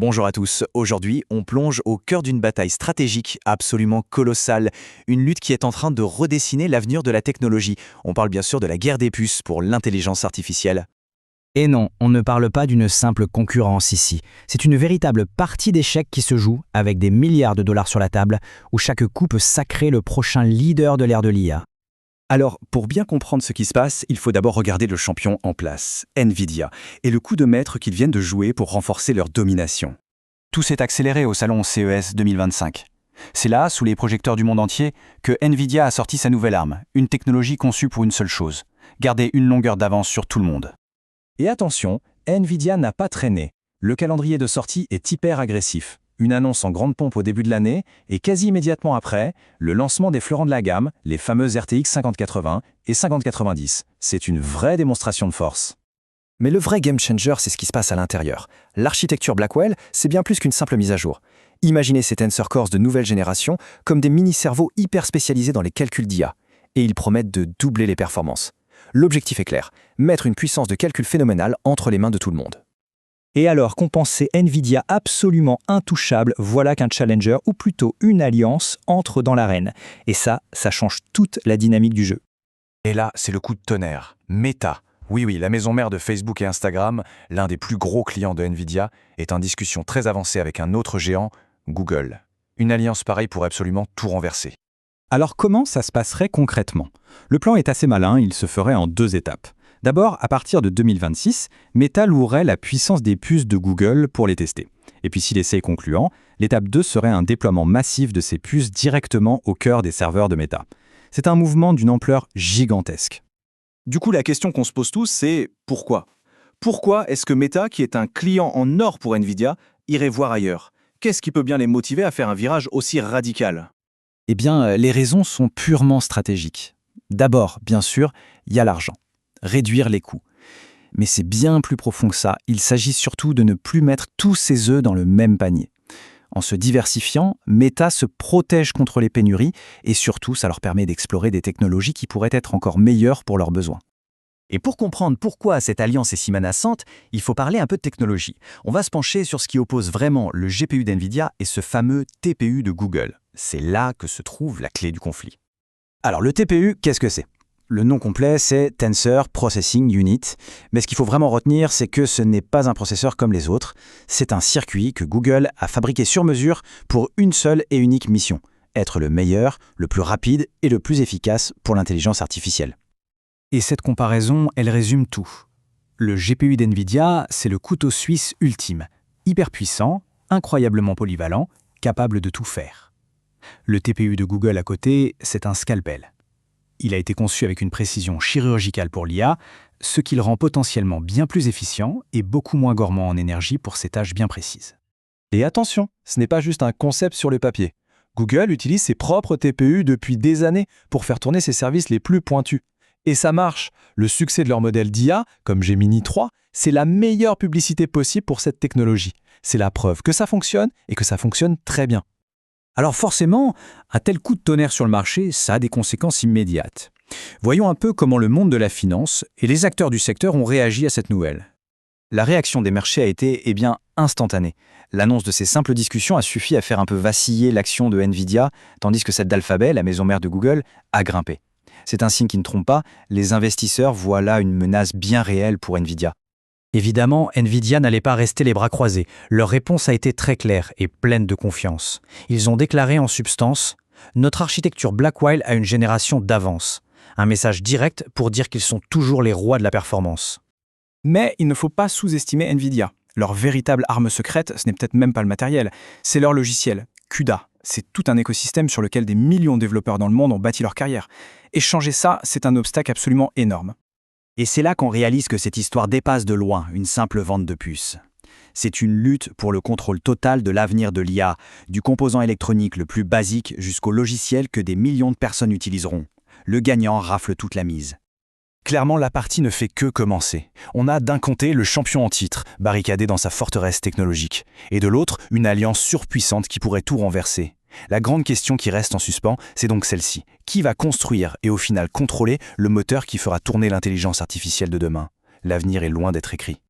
Bonjour à tous, aujourd'hui on plonge au cœur d'une bataille stratégique absolument colossale, une lutte qui est en train de redessiner l'avenir de la technologie. On parle bien sûr de la guerre des puces pour l'intelligence artificielle. Et non, on ne parle pas d'une simple concurrence ici. C'est une véritable partie d'échecs qui se joue avec des milliards de dollars sur la table, où chaque coup peut sacrer le prochain leader de l'ère de l'IA. Alors, pour bien comprendre ce qui se passe, il faut d'abord regarder le champion en place, Nvidia, et le coup de maître qu'ils viennent de jouer pour renforcer leur domination. Tout s'est accéléré au salon CES 2025. C'est là, sous les projecteurs du monde entier, que Nvidia a sorti sa nouvelle arme, une technologie conçue pour une seule chose, garder une longueur d'avance sur tout le monde. Et attention, Nvidia n'a pas traîné. Le calendrier de sortie est hyper agressif. Une annonce en grande pompe au début de l'année, et quasi immédiatement après, le lancement des fleurons de la gamme, les fameuses RTX 5080 et 5090. C'est une vraie démonstration de force. Mais le vrai game changer, c'est ce qui se passe à l'intérieur. L'architecture Blackwell, c'est bien plus qu'une simple mise à jour. Imaginez ces Tensor Cores de nouvelle génération comme des mini-cerveaux hyper spécialisés dans les calculs d'IA. Et ils promettent de doubler les performances. L'objectif est clair, mettre une puissance de calcul phénoménale entre les mains de tout le monde. Et alors qu'on pensait Nvidia absolument intouchable, voilà qu'un challenger, ou plutôt une alliance, entre dans l'arène. Et ça change toute la dynamique du jeu. Et là, c'est le coup de tonnerre. Meta. Oui, la maison mère de Facebook et Instagram, l'un des plus gros clients de Nvidia, est en discussion très avancée avec un autre géant, Google. Une alliance pareille pourrait absolument tout renverser. Alors comment ça se passerait concrètement? Le plan est assez malin, il se ferait en 2 étapes. D'abord, à partir de 2026, Meta louerait la puissance des puces de Google pour les tester. Et puis si l'essai est concluant, l'étape 2 serait un déploiement massif de ces puces directement au cœur des serveurs de Meta. C'est un mouvement d'une ampleur gigantesque. Du coup, la question qu'on se pose tous, c'est pourquoi? Pourquoi est-ce que Meta, qui est un client en or pour Nvidia, irait voir ailleurs? Qu'est-ce qui peut bien les motiver à faire un virage aussi radical? Eh bien, les raisons sont purement stratégiques. D'abord, bien sûr, il y a l'argent. Réduire les coûts. Mais c'est bien plus profond que ça. Il s'agit surtout de ne plus mettre tous ses œufs dans le même panier. En se diversifiant, Meta se protège contre les pénuries et surtout, ça leur permet d'explorer des technologies qui pourraient être encore meilleures pour leurs besoins. Et pour comprendre pourquoi cette alliance est si menaçante, il faut parler un peu de technologie. On va se pencher sur ce qui oppose vraiment le GPU d'Nvidia et ce fameux TPU de Google. C'est là que se trouve la clé du conflit. Alors le TPU, qu'est-ce que c'est? Le nom complet, c'est Tensor Processing Unit, mais ce qu'il faut vraiment retenir, c'est que ce n'est pas un processeur comme les autres, c'est un circuit que Google a fabriqué sur mesure pour une seule et unique mission, être le meilleur, le plus rapide et le plus efficace pour l'intelligence artificielle. Et cette comparaison, elle résume tout. Le GPU d'Nvidia, c'est le couteau suisse ultime, hyper puissant, incroyablement polyvalent, capable de tout faire. Le TPU de Google à côté, c'est un scalpel. Il a été conçu avec une précision chirurgicale pour l'IA, ce qui le rend potentiellement bien plus efficient et beaucoup moins gourmand en énergie pour ces tâches bien précises. Et attention, ce n'est pas juste un concept sur le papier. Google utilise ses propres TPU depuis des années pour faire tourner ses services les plus pointus. Et ça marche. Le succès de leur modèle d'IA, comme Gemini 3, c'est la meilleure publicité possible pour cette technologie. C'est la preuve que ça fonctionne et que ça fonctionne très bien. Alors forcément, un tel coup de tonnerre sur le marché, ça a des conséquences immédiates. Voyons un peu comment le monde de la finance et les acteurs du secteur ont réagi à cette nouvelle. La réaction des marchés a été, instantanée. L'annonce de ces simples discussions a suffi à faire un peu vaciller l'action de Nvidia, tandis que celle d'Alphabet, la maison mère de Google, a grimpé. C'est un signe qui ne trompe pas, les investisseurs voient là une menace bien réelle pour Nvidia. Évidemment, Nvidia n'allait pas rester les bras croisés. Leur réponse a été très claire et pleine de confiance. Ils ont déclaré en substance « Notre architecture Blackwell a une génération d'avance ». Un message direct pour dire qu'ils sont toujours les rois de la performance. Mais il ne faut pas sous-estimer Nvidia. Leur véritable arme secrète, ce n'est peut-être même pas le matériel, c'est leur logiciel, CUDA. C'est tout un écosystème sur lequel des millions de développeurs dans le monde ont bâti leur carrière. Et changer ça, c'est un obstacle absolument énorme. Et c'est là qu'on réalise que cette histoire dépasse de loin une simple vente de puces. C'est une lutte pour le contrôle total de l'avenir de l'IA, du composant électronique le plus basique jusqu'au logiciel que des millions de personnes utiliseront. Le gagnant rafle toute la mise. Clairement, la partie ne fait que commencer. On a d'un côté le champion en titre, barricadé dans sa forteresse technologique, et de l'autre, une alliance surpuissante qui pourrait tout renverser. La grande question qui reste en suspens, c'est donc celle-ci. Qui va construire et au final contrôler le moteur qui fera tourner l'intelligence artificielle de demain? L'avenir est loin d'être écrit.